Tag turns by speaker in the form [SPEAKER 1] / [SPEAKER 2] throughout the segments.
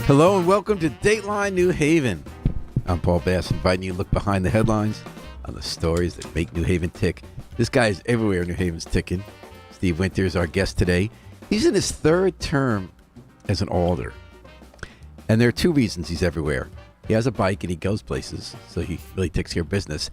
[SPEAKER 1] Hello and welcome to Dateline New Haven. I'm Paul Bass, inviting you to look behind the headlines on the stories that make New Haven tick. This guy is everywhere New Haven's ticking. Steve Winter is our guest today. He's in his third term as an Alder. And there are two reasons he's everywhere. He has a bike and he goes places, so he really takes care of business.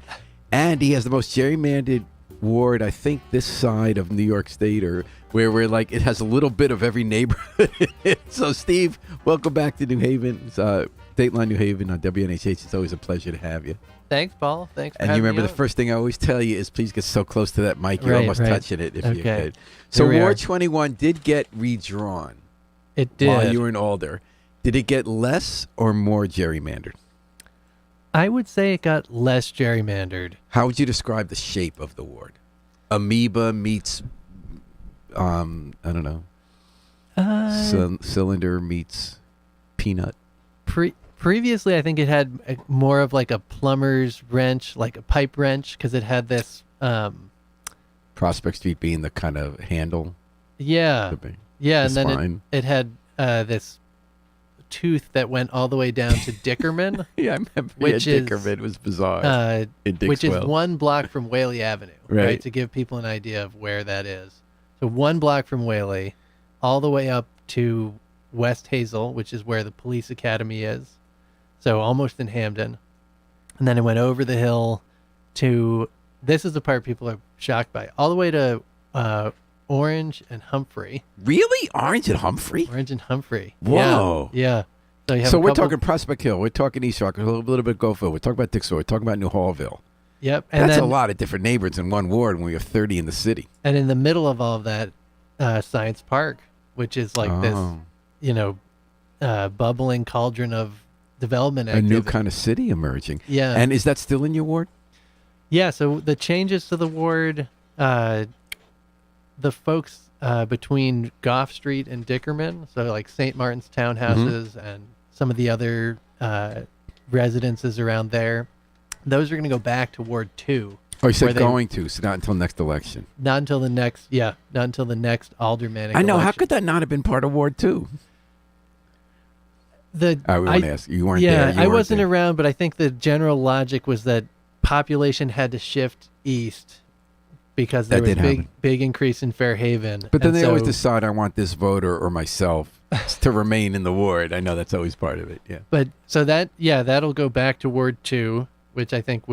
[SPEAKER 1] And he has the most gerrymandered ward, I think, this side of New York State, or where we're like, it has a little bit of every neighborhood in it. So, Steve, welcome back to New Haven. It's Dateline New Haven on WNHH. It's always a pleasure to have you.
[SPEAKER 2] Thanks, Paul. Thanks for
[SPEAKER 1] having me. And you remember the first thing I always tell you is please get so close to that mic. You're almost touching it if you could. So Ward 21 did get redrawn.
[SPEAKER 2] It did.
[SPEAKER 1] While you were in Alder. Did it get less or more gerrymandered?
[SPEAKER 2] I would say it got less gerrymandered.
[SPEAKER 1] How would you describe the shape of the ward? Amoeba meets, I don't know, cylinder meets peanut.
[SPEAKER 2] Previously, I think it had more of like a plumber's wrench, like a pipe wrench, because it had this...
[SPEAKER 1] Prospect Street being the kind of handle.
[SPEAKER 2] Yeah. Yeah, and then it had this tooth that went all the way down to Dickerman.
[SPEAKER 1] Yeah, I remember. Dickerman was bizarre.
[SPEAKER 2] Which is 1 block from Whaley Avenue, right? To give people an idea of where that is. So 1 block from Whaley, all the way up to West Hazel, which is where the police academy is. So almost in Hamden. And then it went over the hill to, this is the part people are shocked by, all the way to Orange and Humphrey.
[SPEAKER 1] Really? Orange and Humphrey?
[SPEAKER 2] Orange and Humphrey.
[SPEAKER 1] Whoa.
[SPEAKER 2] Yeah.
[SPEAKER 1] So we're talking Prospect Hill. We're talking East Rock. A little bit of Gulfville. We're talking about Dixon. We're talking about New Hallville.
[SPEAKER 2] Yep.
[SPEAKER 1] And that's a lot of different neighborhoods in one ward when we have 30 in the city.
[SPEAKER 2] And in the middle of all of that, Science Park, which is like this, bubbling cauldron of development activity.
[SPEAKER 1] A new kind of city emerging.
[SPEAKER 2] Yeah.
[SPEAKER 1] And is that still in your ward?
[SPEAKER 2] Yeah. So the changes to the ward... the folks between Gough Street and Dickerman, so like St. Martin's townhouses and some of the other residences around there, those are going to go back to Ward 2.
[SPEAKER 1] Oh, you said going to, so not until next election.
[SPEAKER 2] Not until the next aldermanic
[SPEAKER 1] I know.
[SPEAKER 2] election.
[SPEAKER 1] How could that not have been part of Ward 2? I won't ask. You weren't there.
[SPEAKER 2] I wasn't around, but I think the general logic was that population had to shift east because there was big increase in Fairhaven.
[SPEAKER 1] But then they always decide, I want this voter or myself to remain in the ward. I know that's always part of it, yeah.
[SPEAKER 2] But so that'll go back to Ward 2, which I think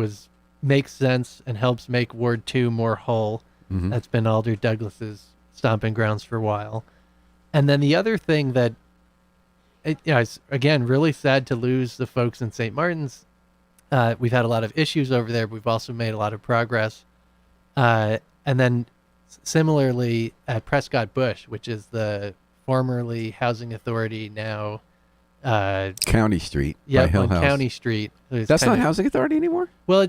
[SPEAKER 2] makes sense and helps make Ward 2 more whole. Mm-hmm. That's been Alder Douglas's stomping grounds for a while. And then the other thing that, it's, again, really sad to lose the folks in St. Martin's. We've had a lot of issues over there, but we've also made a lot of progress. And then similarly at Prescott Bush, which is the formerly Housing Authority, now
[SPEAKER 1] County Street.
[SPEAKER 2] Yeah,
[SPEAKER 1] on
[SPEAKER 2] County Street.
[SPEAKER 1] That's not Housing Authority anymore?
[SPEAKER 2] Well,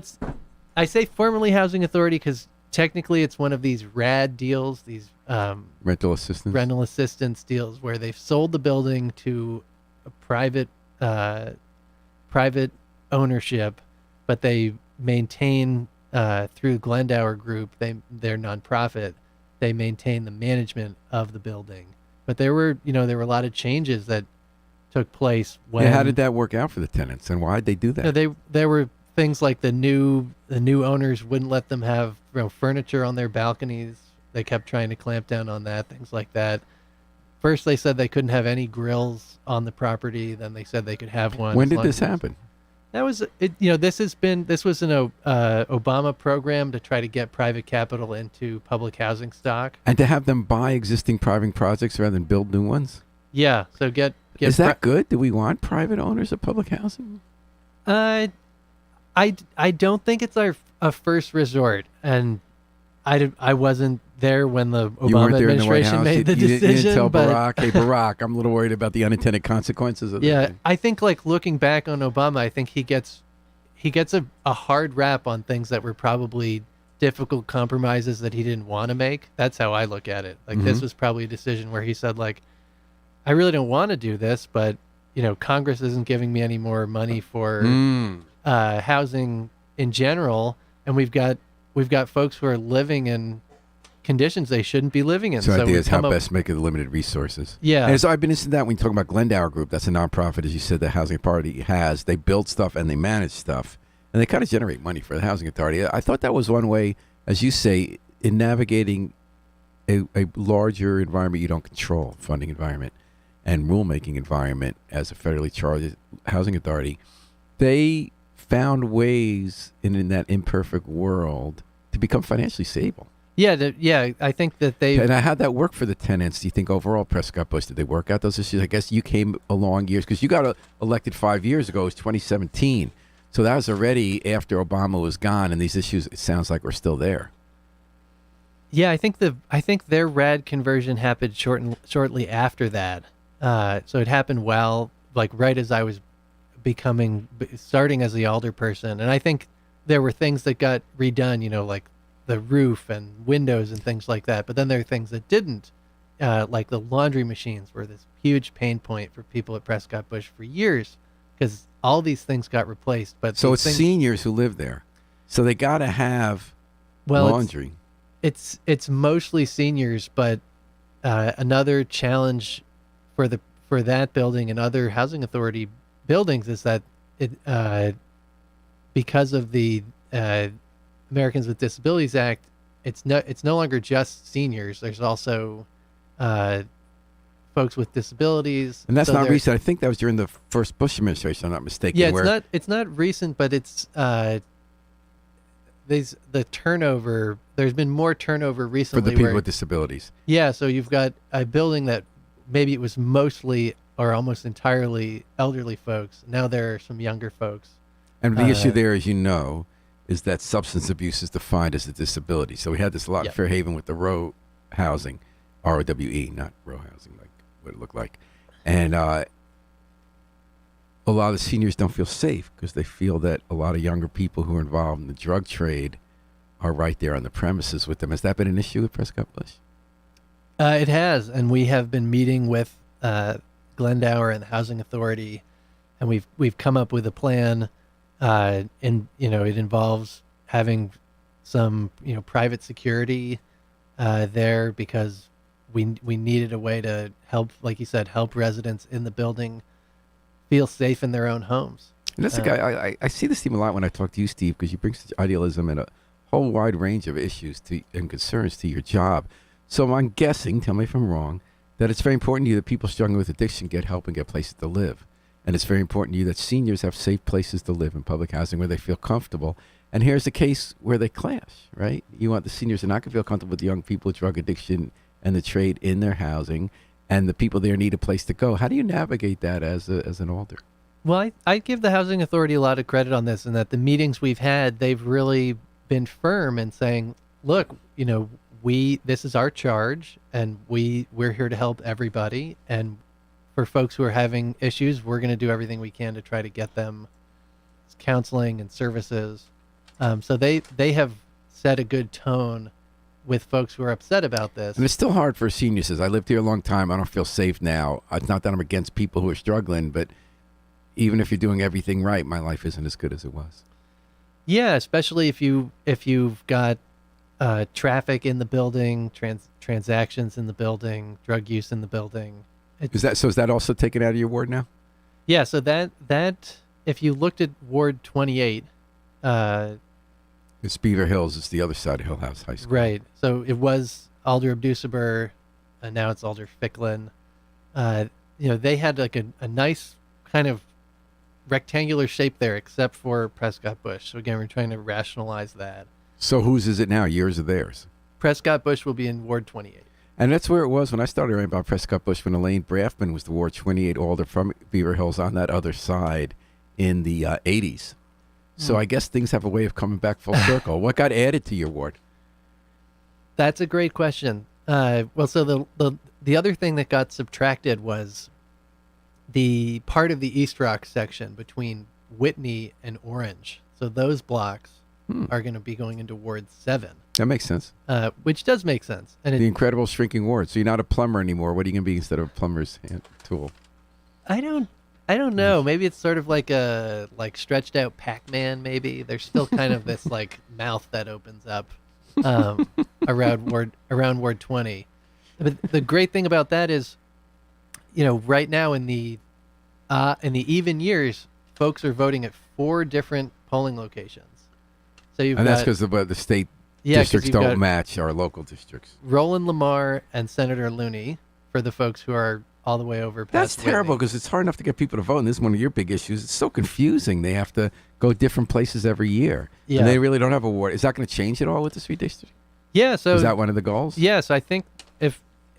[SPEAKER 2] I say formerly Housing Authority because technically it's one of these RAD deals, these
[SPEAKER 1] rental assistance
[SPEAKER 2] deals where they've sold the building to a private ownership, but they maintain through Glendower Group, their nonprofit, they maintain the management of the building. But there were a lot of changes that took place when.
[SPEAKER 1] Yeah, how did that work out for the tenants, and why did they do that?
[SPEAKER 2] There were things like the new owners wouldn't let them have furniture on their balconies. They kept trying to clamp down on that, things like that. First, they said they couldn't have any grills on the property. Then they said they could have one.
[SPEAKER 1] When did this happen?
[SPEAKER 2] That was it. This was an Obama program to try to get private capital into public housing stock
[SPEAKER 1] and to have them buy existing private projects rather than build new ones.
[SPEAKER 2] Yeah. So
[SPEAKER 1] is that good? Do we want private owners of public housing?
[SPEAKER 2] I don't think it's a first resort, and I wasn't there when the Obama administration made the decision.
[SPEAKER 1] You didn't tell Barack, hey Barack, I'm a little worried about the unintended consequences of that.
[SPEAKER 2] Yeah, I think like looking back on Obama, I think he gets a hard rap on things that were probably difficult compromises that he didn't want to make. That's how I look at it. Like this was probably a decision where he said like, I really don't want to do this, but Congress isn't giving me any more money for housing in general, and we've got folks who are living in conditions they shouldn't be living in.
[SPEAKER 1] So the idea
[SPEAKER 2] we
[SPEAKER 1] is how
[SPEAKER 2] come up-
[SPEAKER 1] best make it the limited resources.
[SPEAKER 2] Yeah.
[SPEAKER 1] And so I've been interested in that when you talk about Glendower Group. That's a nonprofit, as you said, the Housing Authority has. They build stuff and they manage stuff. And they kind of generate money for the Housing Authority. I thought that was one way, as you say, in navigating a larger environment you don't control, funding environment and rulemaking environment as a federally charged housing authority. They found ways in that imperfect world to become financially stable.
[SPEAKER 2] Yeah, I think that they.
[SPEAKER 1] And how'd that work for the tenants? Do you think overall, Prescott Bush, did they work out those issues? I guess you came along years, because you got elected 5 years ago. It was 2017. So that was already after Obama was gone, and these issues, it sounds like, were still there.
[SPEAKER 2] Yeah, I think their rad conversion happened shortly after that. So it happened right as I was starting as the Alder person. And I think there were things that got redone, like the roof and windows and things like that. But then there are things that didn't, like the laundry machines were this huge pain point for people at Prescott Bush for years, because all these things got replaced. But
[SPEAKER 1] so it's seniors who live there. So they got to have laundry.
[SPEAKER 2] It's mostly seniors, but another challenge for that building and other housing authority buildings is that it because of the Americans with Disabilities Act, it's no longer just seniors. There's also folks with disabilities,
[SPEAKER 1] and that's not recent. I think that was during the first Bush administration, I'm not mistaken.
[SPEAKER 2] Yeah, it's not recent, but it's the turnover. There's been more turnover recently
[SPEAKER 1] for the people with disabilities.
[SPEAKER 2] Yeah, so you've got a building that maybe it was mostly or almost entirely elderly folks. Now there are some younger folks.
[SPEAKER 1] And the issue there, as you know, is that substance abuse is defined as a disability. So we had this a lot in Fairhaven with the row housing, ROWE, not row housing, like what it looked like. And a lot of the seniors don't feel safe because they feel that a lot of younger people who are involved in the drug trade are right there on the premises with them. Has that been an issue with Prescott Bush?
[SPEAKER 2] It has, and we have been meeting with Glendower and the Housing Authority, and we've come up with a plan. And it involves having some private security there, because we needed a way to help, like you said, help residents in the building feel safe in their own homes.
[SPEAKER 1] And that's the guy I see this theme a lot when I talk to you, Steve, because you bring such idealism and a whole wide range of issues and concerns to your job. So I'm guessing, tell me if I'm wrong, that it's very important to you that people struggling with addiction get help and get places to live. And it's very important to you that seniors have safe places to live in public housing where they feel comfortable. And here's a case where they clash, right? You want the seniors to not feel comfortable with the young people with drug addiction and the trade in their housing, and the people there need a place to go. How do you navigate that as an Alder?
[SPEAKER 2] Well, I give the Housing Authority a lot of credit on this, and that the meetings we've had, they've really been firm in saying, look, this is our charge, and we're here to help everybody, and for folks who are having issues, we're going to do everything we can to try to get them counseling and services. So they have set a good tone with folks who are upset about this.
[SPEAKER 1] And it's still hard for a senior. Says, I lived here a long time. I don't feel safe now. It's not that I'm against people who are struggling, but even if you're doing everything right, my life isn't as good as it was.
[SPEAKER 2] Yeah, especially if you've got traffic in the building, transactions in the building, drug use in the building.
[SPEAKER 1] Is that also taken out of your ward now?
[SPEAKER 2] Yeah, so that if you looked at Ward 28,
[SPEAKER 1] it's Beaver Hills. It's the other side of Hill House High School.
[SPEAKER 2] Right. So it was Alder Abdusaber, and now it's Alder Ficklin. They had like a nice kind of rectangular shape there, except for Prescott Bush. So again, we're trying to rationalize that.
[SPEAKER 1] So whose is it now? Yours or theirs?
[SPEAKER 2] Prescott Bush will be in Ward 28.
[SPEAKER 1] And that's where it was when I started writing about Prescott Bush, when Elaine Braffman was the Ward 28 Alder from Beaver Hills on that other side in the 80s. So I guess things have a way of coming back full circle. What got added to your ward?
[SPEAKER 2] That's a great question. So the other thing that got subtracted was the part of the East Rock section between Whitney and Orange. So those blocks are going to be going into Ward 7.
[SPEAKER 1] That makes sense.
[SPEAKER 2] Which does make sense. And
[SPEAKER 1] the incredible shrinking ward. So you're not a plumber anymore. What are you going to be instead of a plumber's hand tool?
[SPEAKER 2] I don't know. Maybe it's sort of like a stretched out Pac-Man. Maybe there's still kind of this like mouth that opens up. um, around Ward 20. But the great thing about that is, right now in the even years, folks are voting at 4 different polling locations. So
[SPEAKER 1] and that's because the state districts don't match our local districts.
[SPEAKER 2] Roland Lamar and Senator Looney for the folks who are all the way over past
[SPEAKER 1] That's terrible
[SPEAKER 2] Whitney.
[SPEAKER 1] because it's hard enough to get people to vote, and this is one of your big issues. It's so confusing. They have to go different places every year.
[SPEAKER 2] Yeah.
[SPEAKER 1] And they really don't have a ward. Is that going to change at all with this redistricting?
[SPEAKER 2] Yeah. So
[SPEAKER 1] is that one of the goals?
[SPEAKER 2] Yes, I think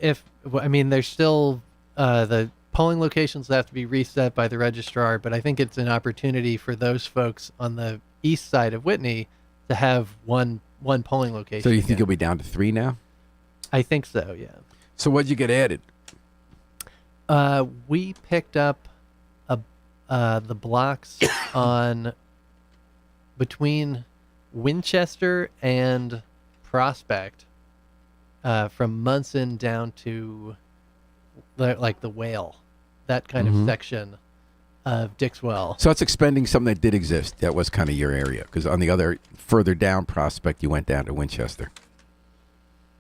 [SPEAKER 2] there's still the polling locations have to be reset by the registrar, but I think it's an opportunity for those folks on the east side of Whitney to have one polling location.
[SPEAKER 1] So you think you'll be down to 3 now?
[SPEAKER 2] I think so, yeah.
[SPEAKER 1] So what'd you get added?
[SPEAKER 2] We picked up the blocks on between Winchester and Prospect, from Munson down to like the Whale, that kind of section of Dixwell.
[SPEAKER 1] So it's expending something that did exist. That was kind of your area, because on the other further down Prospect, you went down to Winchester.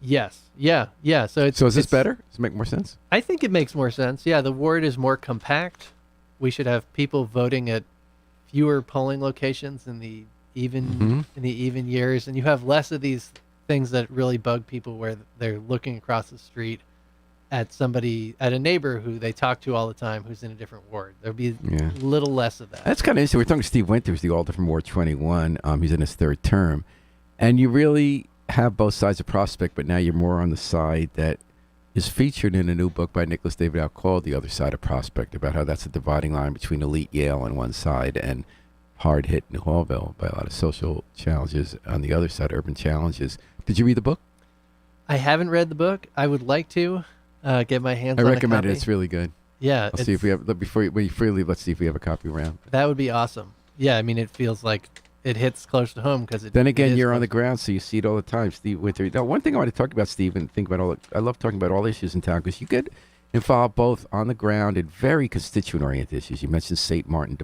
[SPEAKER 2] Yes. Yeah. So is
[SPEAKER 1] this better? Does it make more sense?
[SPEAKER 2] I think it makes more sense. Yeah, the ward is more compact. We should have people voting at fewer polling locations in the even years, and you have less of these things that really bug people where they're looking across the street at a neighbor who they talk to all the time who's in a different ward. There'll be a little less of that.
[SPEAKER 1] That's kind of interesting. We're talking to Steve Winters, the Alder from Ward 21. He's in his 3rd term, and you really have both sides of Prospect, but now you're more on the side that is featured in a new book by Nicholas David Out called The Other Side of Prospect, about how that's a dividing line between elite Yale on one side and hard-hit New Hallville by a lot of social challenges on the other side, urban challenges. Did you read the book?
[SPEAKER 2] I haven't read the book. I would like to get my hands on a copy.
[SPEAKER 1] I recommend it. It's really good.
[SPEAKER 2] Yeah.
[SPEAKER 1] I'll see if we have, before you freely, let's see if we have a copy around.
[SPEAKER 2] That would be awesome. Yeah, I mean, it feels like it hits close to home because it.
[SPEAKER 1] Then again, you're on the ground, so you see it all the time, Steve Winter. Now, one thing I want to talk about, Steve, and think about I love talking about all issues in town because you get involved both on the ground in very constituent-oriented issues. You mentioned St. Martin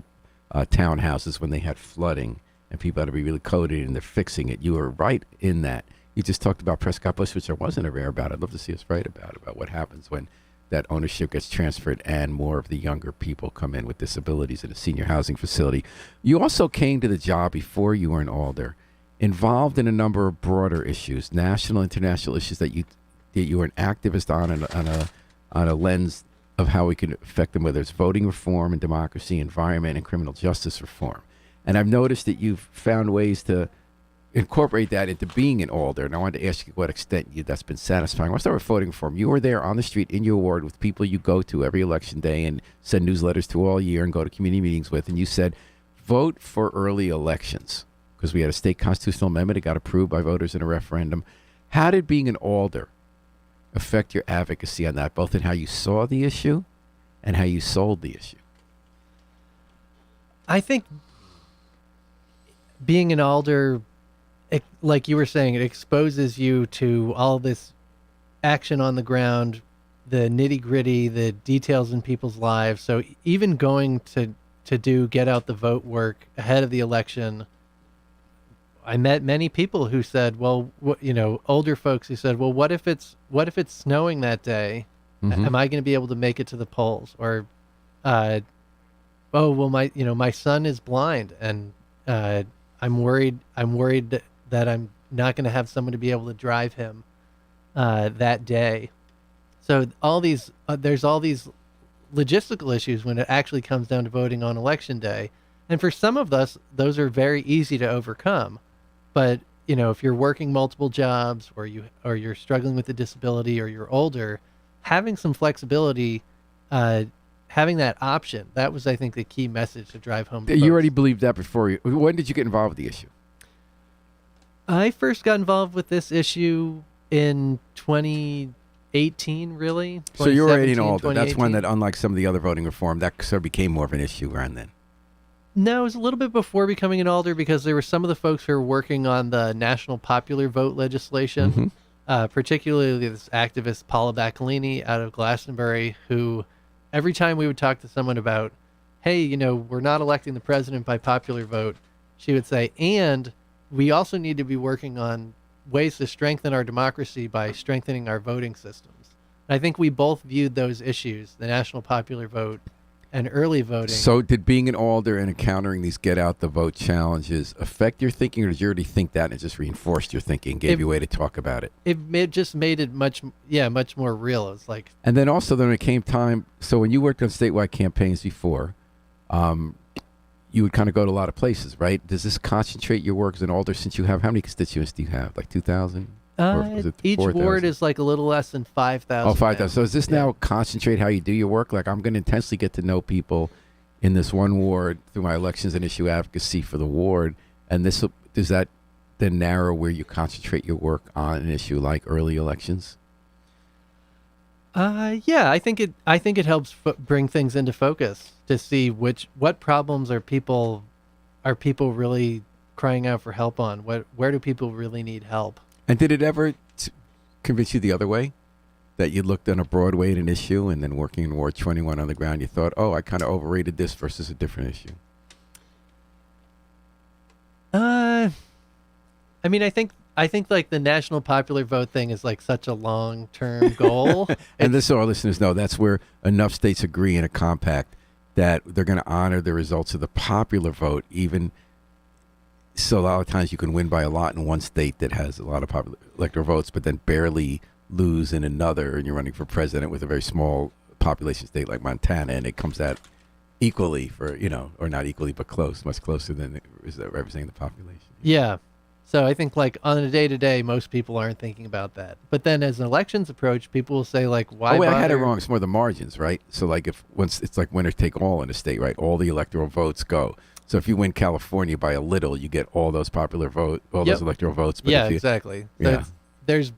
[SPEAKER 1] townhouses when they had flooding and people had to be really coded and they're fixing it. You were right in that. You just talked about Prescott Bush, which I wasn't aware about. I'd love to see us write about what happens when that ownership gets transferred and more of the younger people come in with disabilities in a senior housing facility. You also came to the job before you were in Alder, involved in a number of broader issues, national, international issues that you were an activist on a lens of how we can affect them, whether it's voting reform and democracy, environment, and criminal justice reform. And I've noticed that you've found ways to incorporate that into being an Alder, and I wanted to ask you what extent that's been satisfying. Let's start with voting reform. You were there on the street in your ward with people you go to every election day and send newsletters to all year and go to community meetings with, and you said, vote for early elections, because we had a state constitutional amendment that got approved by voters in a referendum. How did being an Alder affect your advocacy on that, both in how you saw the issue and how you sold the issue?
[SPEAKER 2] I think being an Alder, like you were saying, it exposes you to all this action on the ground, the nitty gritty, the details in people's lives. So even going to do get out the vote work ahead of the election, I met many people who said, well, older folks who said, well, what if it's snowing that day? Am I going to be able to make it to the polls? Or, oh, well, my son is blind and I'm worried that I'm not going to have someone to be able to drive him that day. So there's all these logistical issues when it actually comes down to voting on election day. And for some of us, those are very easy to overcome. But, if you're working multiple jobs or you're struggling with a disability or you're older, having some flexibility, having that option, that was, I think, the key message to drive home.
[SPEAKER 1] You already believed that before. When did you get involved with the issue?
[SPEAKER 2] I first got involved with this issue in 2018, really.
[SPEAKER 1] So you were already in Alder. That's one that, unlike some of the other voting reform, that sort of became more of an issue around then.
[SPEAKER 2] No, it was a little bit before becoming an Alder because there were some of the folks who were working on the national popular vote legislation, particularly this activist Paula Bacalini out of Glastonbury, who every time we would talk to someone about, hey, we're not electing the president by popular vote, she would say, and we also need to be working on ways to strengthen our democracy by strengthening our voting systems. And I think we both viewed those issues, the national popular vote and early voting.
[SPEAKER 1] So did being an Alder and encountering these get out the vote challenges affect your thinking, or did you already think that and it just reinforced your thinking, gave you a way to talk about it?
[SPEAKER 2] It just made it much more real. It's like,
[SPEAKER 1] and then also then it came time, so when you worked on statewide campaigns before, you would kind of go to a lot of places, right? Does this concentrate your work as an Alder, since you have, how many constituents do you have? Like 2,000?
[SPEAKER 2] Each
[SPEAKER 1] 4,000?
[SPEAKER 2] ward is like a little less than 5,000.
[SPEAKER 1] Oh, 5,000. So does this now concentrate how you do your work? Like, I'm going to intensely get to know people in this one ward through my elections and issue advocacy for the ward. And does that then narrow where you concentrate your work on an issue like early elections?
[SPEAKER 2] Yeah, I think it helps bring things into focus to see what problems are people really crying out for help on. Where do people really need help?
[SPEAKER 1] And did it ever convince you the other way? That you looked on a broad way at an issue, and then working in Ward 21 on the ground, you thought, oh, I kind of overrated this versus a different issue?
[SPEAKER 2] I mean, I think like the national popular vote thing is like such a long-term goal.
[SPEAKER 1] And this, so our listeners know, that's where enough states agree in a compact that they're going to honor the results of the popular vote, even so a lot of times you can win by a lot in one state that has a lot of popular electoral votes, but then barely lose in another, and you're running for president with a very small population state like Montana, and it comes out equally for, or not equally, but close, much closer than is representing the population.
[SPEAKER 2] Yeah. So I think like on a day-to-day, most people aren't thinking about that. But then as elections approach, people will say like, why
[SPEAKER 1] Oh, wait,
[SPEAKER 2] bother?
[SPEAKER 1] I had it wrong. It's more the margins, right? So like once it's like winner take all in a state, right? All the electoral votes go. So if you win California by a little, you get all those popular vote, those electoral votes. But
[SPEAKER 2] exactly. So there's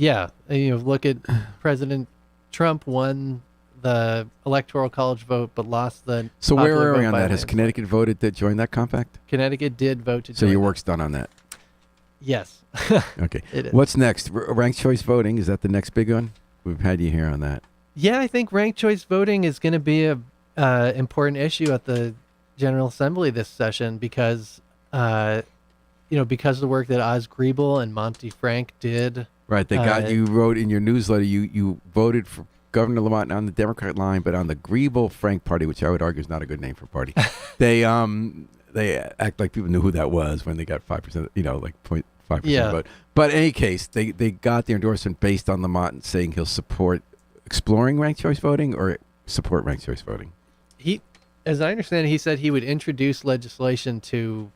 [SPEAKER 2] look at President Trump won the electoral college vote, but lost the.
[SPEAKER 1] So where are we on that?
[SPEAKER 2] Has
[SPEAKER 1] Has Connecticut voted to join that compact?
[SPEAKER 2] Connecticut did vote to join.
[SPEAKER 1] So your work's done on that.
[SPEAKER 2] Yes.
[SPEAKER 1] Okay.
[SPEAKER 2] It is.
[SPEAKER 1] What's next? Ranked choice voting, is that the next big one? We've had you here on that.
[SPEAKER 2] Yeah, I think ranked choice voting is going to be a important issue at the General Assembly this session because of the work that Oz Griebel and Monty Frank did. Right,
[SPEAKER 1] you wrote in your newsletter, you voted for Governor Lamont on the Democrat line, but on the Griebel-Frank party, which I would argue is not a good name for a party, they act like people knew who that was when they got 5%, like 0.5% vote. But in any case, they got their endorsement based on Lamont saying he'll support exploring ranked choice voting or support ranked choice voting.
[SPEAKER 2] As I understand it, he said he would introduce legislation to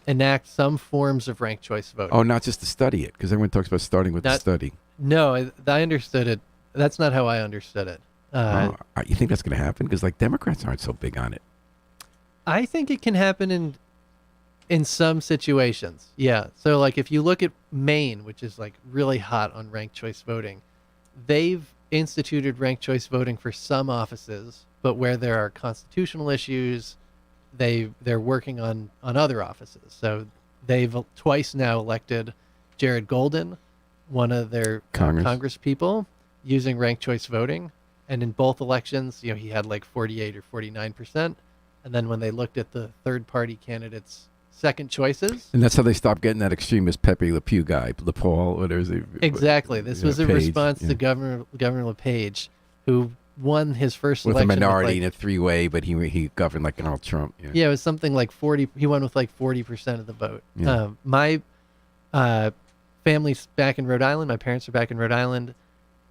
[SPEAKER 2] enact some forms of ranked choice voting.
[SPEAKER 1] Oh, not just to study it, because everyone talks about starting with the study.
[SPEAKER 2] No, I understood it. That's not how I understood it.
[SPEAKER 1] You think that's going to happen? Because Democrats aren't so big on it.
[SPEAKER 2] I think it can happen in some situations. Yeah. So if you look at Maine, which is really hot on ranked choice voting, they've instituted ranked choice voting for some offices, but where there are constitutional issues, they're working on other offices. So they've twice now elected Jared Golden, one of their Congress people, using ranked choice voting. And in both elections, he had 48 or 49%. And then when they looked at the third party candidates' second choices.
[SPEAKER 1] And that's how they stopped getting that extremist Pepe Le Pew guy, LaPaul.
[SPEAKER 2] Exactly. This was a response to Governor LePage, who won his first
[SPEAKER 1] with
[SPEAKER 2] election.
[SPEAKER 1] With a minority in a three-way, but he governed like Donald Trump.
[SPEAKER 2] Yeah, it was something like 40. He won with 40% of the vote.
[SPEAKER 1] Yeah.
[SPEAKER 2] My family's back in Rhode Island. My parents are back in Rhode Island.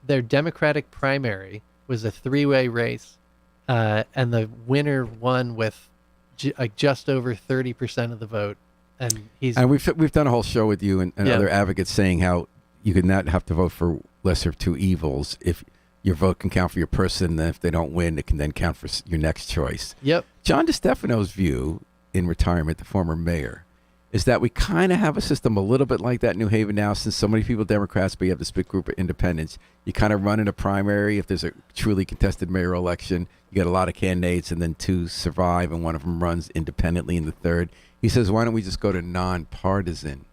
[SPEAKER 2] Their Democratic primary was a three-way race, and the winner won with just over 30% of the vote. And
[SPEAKER 1] we've done a whole show with you and other advocates saying how you could not have to vote for lesser of two evils if your vote can count for your person, and if they don't win, it can then count for your next choice.
[SPEAKER 2] Yep.
[SPEAKER 1] John DeStefano's view in retirement, the former mayor, is that we kind of have a system a little bit like that in New Haven now, since so many people are Democrats, but you have this big group of independents. You kind of run in a primary. If there's a truly contested mayoral election, you get a lot of candidates, and then two survive, and one of them runs independently in the third. He says, why don't we just go to nonpartisan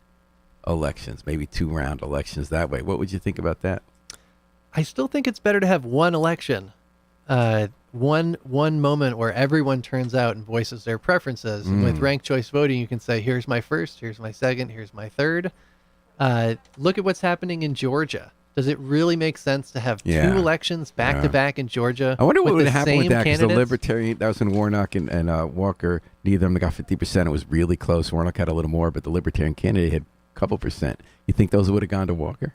[SPEAKER 1] elections, maybe 2-round elections that way? What would you think about that?
[SPEAKER 2] I still think it's better to have one election one moment where everyone turns out and voices their preferences. And with ranked choice voting, you can say, here's my first, here's my second, here's my third. Look at what's happening in Georgia. Does it really make sense to have two elections back to back in Georgia?
[SPEAKER 1] I wonder what would happen with
[SPEAKER 2] same
[SPEAKER 1] that, because the
[SPEAKER 2] candidates?
[SPEAKER 1] Libertarian, that was when Warnock and Walker, neither of them got 50%. It was really close. Warnock had a little more, but the Libertarian candidate had a couple percent. You think those would have gone to Walker?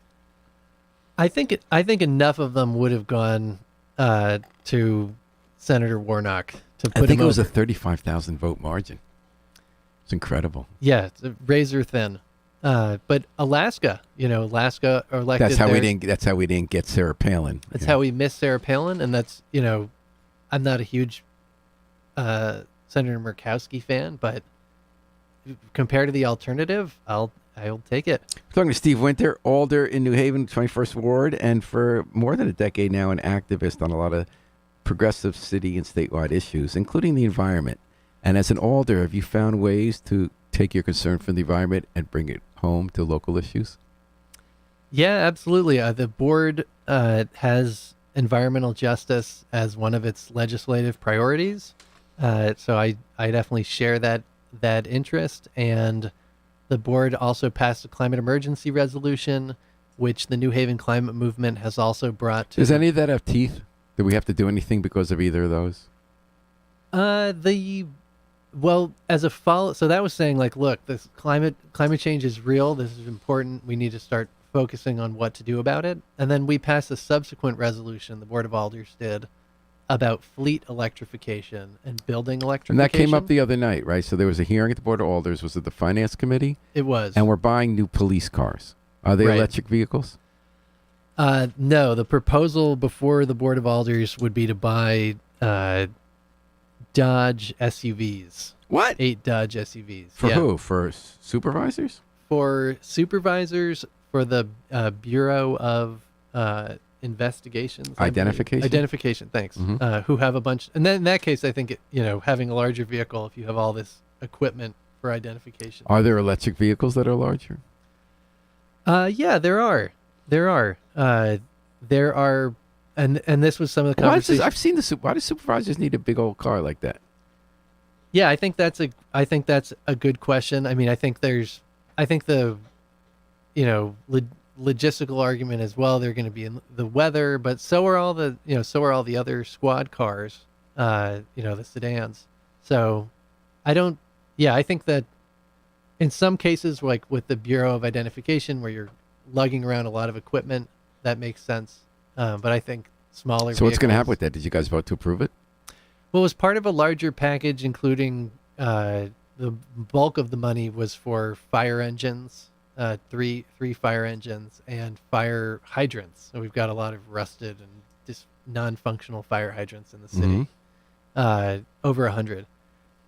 [SPEAKER 2] I think enough of them would have gone to Senator Warnock to put him
[SPEAKER 1] I think it was
[SPEAKER 2] over.
[SPEAKER 1] a 35,000 vote margin. It's incredible.
[SPEAKER 2] Yeah, it's razor thin. But Alaska elected.
[SPEAKER 1] That's how we didn't get Sarah Palin.
[SPEAKER 2] That's how we missed Sarah Palin, and that's I'm not a huge Senator Murkowski fan, but compared to the alternative, I'll take it.
[SPEAKER 1] We're talking to Steve Winter, Alder in New Haven, 21st Ward, and for more than a decade now, an activist on a lot of progressive city and statewide issues, including the environment. And as an Alder, have you found ways to take your concern for the environment and bring it home to local issues?
[SPEAKER 2] Yeah, absolutely. The board has environmental justice as one of its legislative priorities. So I definitely share that interest. And the board also passed a climate emergency resolution, which the New Haven climate movement has also brought to.
[SPEAKER 1] Does any of that have teeth? Do we have to do anything because of either of those?
[SPEAKER 2] As a follow, so that was saying like, look, this climate change is real. This is important. We need to start focusing on what to do about it. And then we passed a subsequent resolution, the Board of Alders did, about fleet electrification and building electrification.
[SPEAKER 1] And that came up the other night, right? So there was a hearing at the Board of Alders. Was it the Finance Committee?
[SPEAKER 2] It was.
[SPEAKER 1] And we're buying new police cars. Are they
[SPEAKER 2] Right.
[SPEAKER 1] electric vehicles?
[SPEAKER 2] No, the proposal before the Board of Alders would be to buy Dodge SUVs.
[SPEAKER 1] What?
[SPEAKER 2] 8 Dodge SUVs.
[SPEAKER 1] For who? For supervisors?
[SPEAKER 2] For supervisors, for the Bureau of Investigations.
[SPEAKER 1] Identification?
[SPEAKER 2] Identification, thanks.
[SPEAKER 1] Mhm.
[SPEAKER 2] Who have a bunch. And then in that case, I think, having a larger vehicle, if you have all this equipment for identification.
[SPEAKER 1] Are there electric vehicles that are larger?
[SPEAKER 2] Yeah, there are. There are, and this was some of the conversations.
[SPEAKER 1] I've seen why do supervisors need a big old car like that?
[SPEAKER 2] Yeah, I think that's a good question. I mean, I think the, logistical argument as well. They're going to be in the weather, but so are all the other squad cars, the sedans. So I think that in some cases, like with the Bureau of Identification, where you're lugging around a lot of equipment, that makes sense. But I think smaller.
[SPEAKER 1] So what's going to
[SPEAKER 2] vehicles-
[SPEAKER 1] happen with that? Did you guys vote to approve it?
[SPEAKER 2] Well, it was part of a larger package, including the bulk of the money was for fire engines, three fire engines, and fire hydrants. So we've got a lot of rusted and just non-functional fire hydrants in the city, over 100.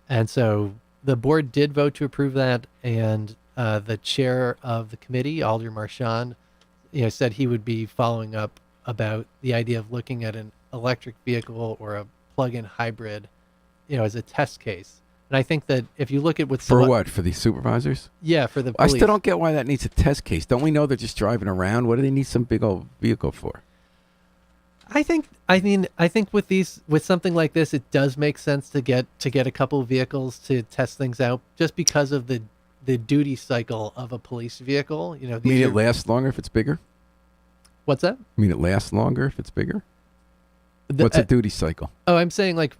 [SPEAKER 2] And so the board did vote to approve that, and the chair of the committee, Alder Marchand, said he would be following up about the idea of looking at an electric vehicle or a plug-in hybrid, as a test case. And I think that if you look at what
[SPEAKER 1] For what? For the supervisors?
[SPEAKER 2] Yeah, for the
[SPEAKER 1] I
[SPEAKER 2] police.
[SPEAKER 1] still don't get why that needs a test case. Don't we know they're just driving around? What do they need some big old vehicle for?
[SPEAKER 2] I think with something like this, it does make sense to get a couple of vehicles to test things out, just because of the duty cycle of a police vehicle.
[SPEAKER 1] You mean it lasts longer if it's bigger?
[SPEAKER 2] What's that?
[SPEAKER 1] You mean it lasts longer if it's bigger? What's a duty cycle?
[SPEAKER 2] Oh, I'm saying like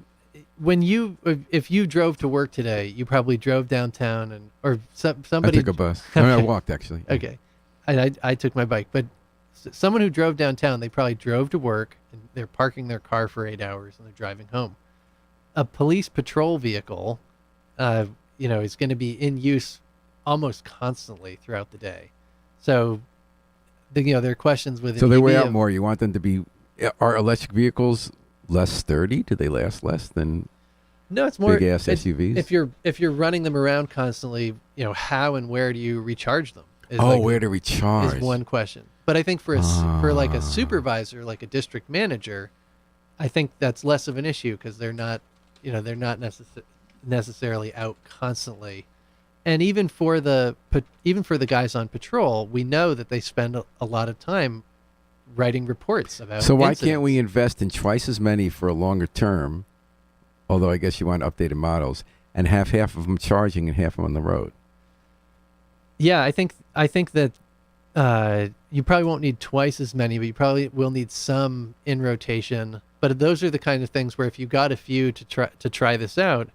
[SPEAKER 2] if you drove to work today, you probably drove downtown or somebody.
[SPEAKER 1] I took a bus. I mean, I walked actually.
[SPEAKER 2] Okay, I took my bike, but someone who drove downtown, they probably drove to work and they're parking their car for 8 hours and they're driving home. A police patrol vehicle, is going to be in use almost constantly throughout the day. So, there are questions with.
[SPEAKER 1] So they weigh out more. You want them to be. Are electric vehicles less sturdy? Do they last less than?
[SPEAKER 2] No, it's more
[SPEAKER 1] big ass SUVs.
[SPEAKER 2] If you're running them around constantly, how and where do you recharge them?
[SPEAKER 1] Where to recharge
[SPEAKER 2] is one question. But I think for a supervisor, like a district manager, I think that's less of an issue because they're not necessarily out constantly. And even for the guys on patrol, we know that they spend a lot of time, writing reports about.
[SPEAKER 1] So why can't
[SPEAKER 2] incidents.
[SPEAKER 1] we invest in twice as many for a longer term? Although I guess you want updated models, and have half of them charging and half of them on the road.
[SPEAKER 2] Yeah, I think that you probably won't need twice as many, but you probably will need some in rotation. But those are the kind of things where if you got a few to try this out,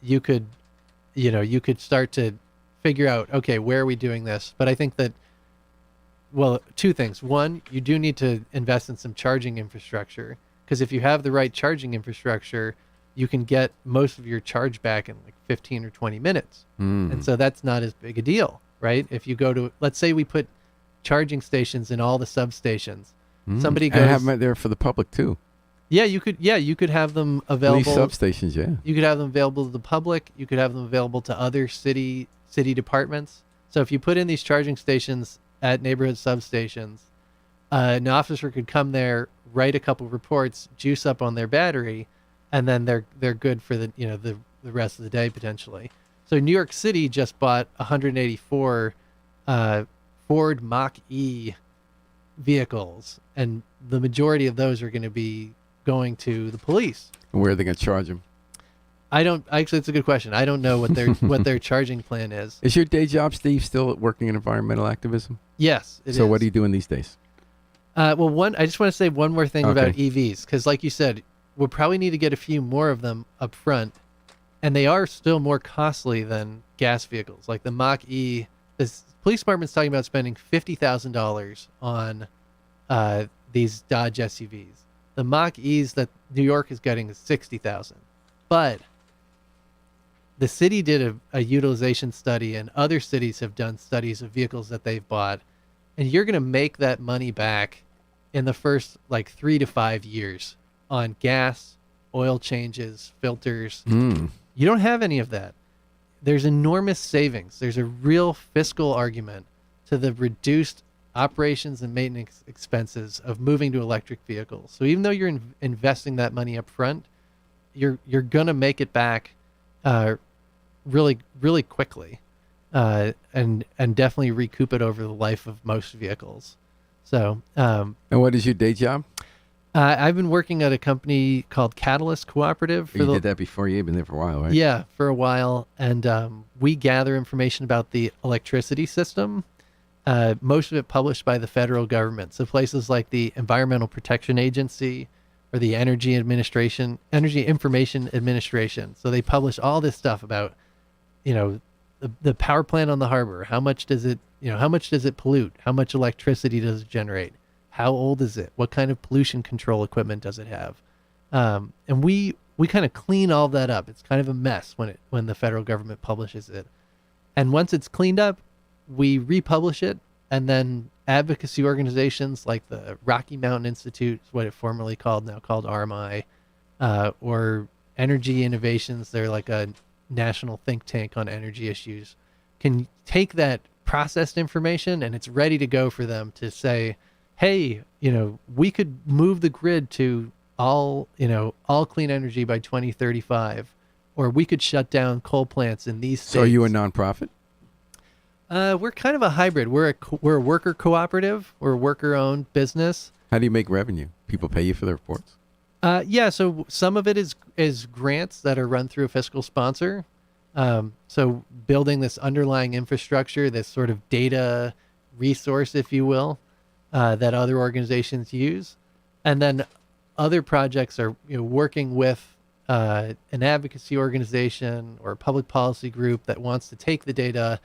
[SPEAKER 2] you could start to figure out, okay, where are we doing this? But I think that, well, two things. One, you do need to invest in some charging infrastructure, because if you have the right charging infrastructure, you can get most of your charge back in like 15 or 20 minutes. And so that's not as big a deal, right? If you go to, let's say we put charging stations in all the substations. Somebody goes,
[SPEAKER 1] and have them there for the public too.
[SPEAKER 2] Yeah, you could have them available.
[SPEAKER 1] These substations, yeah.
[SPEAKER 2] You could have them available to the public. You could have them available to other city departments. So if you put in these charging stations at neighborhood substations, an officer could come there, write a couple reports, juice up on their battery, and then they're good for the rest of the day potentially. So New York City just bought 184 Ford Mach-E vehicles, and the majority of those are going to be going to the police.
[SPEAKER 1] And where are they going to charge them?
[SPEAKER 2] Actually, it's a good question. I don't know what their charging plan is.
[SPEAKER 1] Is your day job, Steve, still working in environmental activism?
[SPEAKER 2] Yes, it is.
[SPEAKER 1] So what are you doing these days?
[SPEAKER 2] I just want to say one more thing about EVs, because like you said, we'll probably need to get a few more of them up front, and they are still more costly than gas vehicles. Like the Mach-E, the police department's talking about spending $50,000 on these Dodge SUVs. The Mach-E's that New York is getting is $60,000. But the city did a utilization study, and other cities have done studies of vehicles that they've bought, and you're going to make that money back in the first like 3 to 5 years on gas, oil changes, filters. You don't have any of that. There's enormous savings. There's a real fiscal argument to the reduced operations and maintenance expenses of moving to electric vehicles. So even though you're investing that money up front, you're going to make it back really, really quickly, and definitely recoup it over the life of most vehicles. So,
[SPEAKER 1] and what is your day job?
[SPEAKER 2] I've been working at a company called Catalyst Cooperative.
[SPEAKER 1] You did that before? You've been there for a while, right?
[SPEAKER 2] Yeah, for a while. And we gather information about the electricity system, most of it published by the federal government. So places like the Environmental Protection Agency or the Energy Information Administration. So they publish all this stuff about, the power plant on the harbor. How much does it pollute? How much electricity does it generate? How old is it? What kind of pollution control equipment does it have? And we kind of clean all that up. It's kind of a mess when the federal government publishes it. And once it's cleaned up, we republish it, and then advocacy organizations like the Rocky Mountain Institute, what it formerly called, now called RMI, or Energy Innovations, they're like a national think tank on energy issues, can take that processed information and it's ready to go for them to say, hey, we could move the grid to all clean energy by 2035, or we could shut down coal plants in these states.
[SPEAKER 1] So are you a nonprofit?
[SPEAKER 2] We're kind of a hybrid. We're a worker cooperative. We're a worker-owned business.
[SPEAKER 1] How do you make revenue? People pay you for the reports?
[SPEAKER 2] Yeah, so some of it is grants that are run through a fiscal sponsor. So building this underlying infrastructure, this sort of data resource, if you will, that other organizations use. And then other projects are working with an advocacy organization or a public policy group that wants to take the data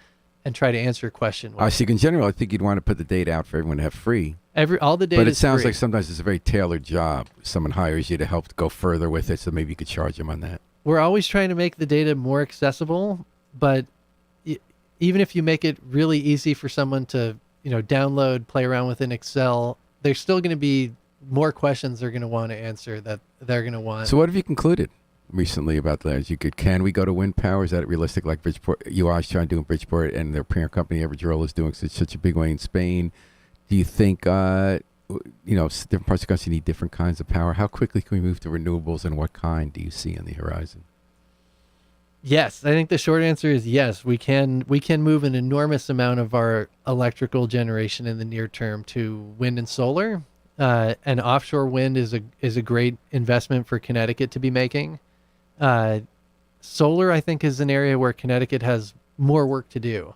[SPEAKER 2] and try to answer a question.
[SPEAKER 1] I see. In general, I think you'd want to put the data out for everyone to have free.
[SPEAKER 2] All the data.
[SPEAKER 1] But it sounds
[SPEAKER 2] free.
[SPEAKER 1] like sometimes it's a very tailored job. Someone hires you to help go further with it, so maybe you could charge them on that.
[SPEAKER 2] We're always trying to make the data more accessible, but even if you make it really easy for someone to download, play around with in Excel, there's still going to be more questions they're going to want to answer that they're going to want.
[SPEAKER 1] So what have you concluded recently about that? Can we go to wind power? Is that realistic? Like Bridgeport, UI's trying to do in Bridgeport, and their parent company Iberdrola is doing such a big way in Spain. Do you think different parts of the country need different kinds of power? How quickly can we move to renewables, and what kind do you see on the horizon?
[SPEAKER 2] Yes, I think the short answer is yes. We can move an enormous amount of our electrical generation in the near term to wind and solar. And offshore wind is a great investment for Connecticut to be making. Uh, Solar, I think, is an area where Connecticut has more work to do.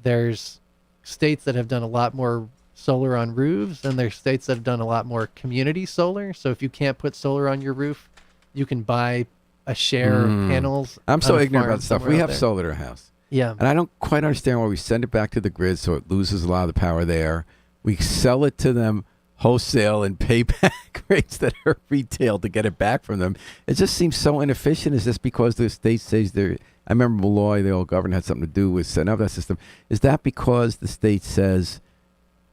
[SPEAKER 2] There's states that have done a lot more solar on roofs, and there's states that have done a lot more community solar. So if you can't put solar on your roof, you can buy a share of panels.
[SPEAKER 1] I'm so
[SPEAKER 2] on a
[SPEAKER 1] ignorant
[SPEAKER 2] farm
[SPEAKER 1] about stuff.
[SPEAKER 2] somewhere
[SPEAKER 1] We
[SPEAKER 2] out
[SPEAKER 1] have
[SPEAKER 2] there.
[SPEAKER 1] solar at our house.
[SPEAKER 2] Yeah.
[SPEAKER 1] And I don't quite understand why we send it back to the grid so it loses a lot of the power there. We sell it to them wholesale and pay back rates that are retail to get it back from them. It just seems so inefficient. Is this because the state says they're... I remember Malloy, the old governor, had something to do with setting up that system. Is that because the state says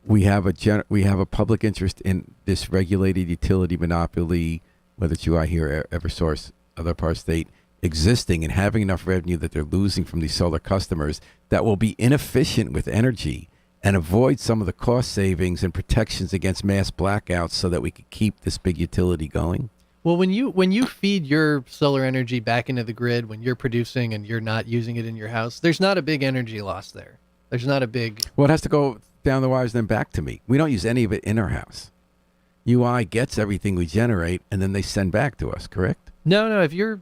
[SPEAKER 1] we have a public interest in this regulated utility monopoly, whether it's UI here, Eversource, other part of state, existing and having enough revenue that they're losing from these solar customers that will be inefficient with energy and avoid some of the cost savings and protections against mass blackouts so that we could keep this big utility going?
[SPEAKER 2] Well, when you feed your solar energy back into the grid, when you're producing and you're not using it in your house, there's not a big energy loss there. There's not a big...
[SPEAKER 1] Well, it has to go down the wires and then back to me. We don't use any of it in our house. UI gets everything we generate and then they send back to us, correct?
[SPEAKER 2] No. If you're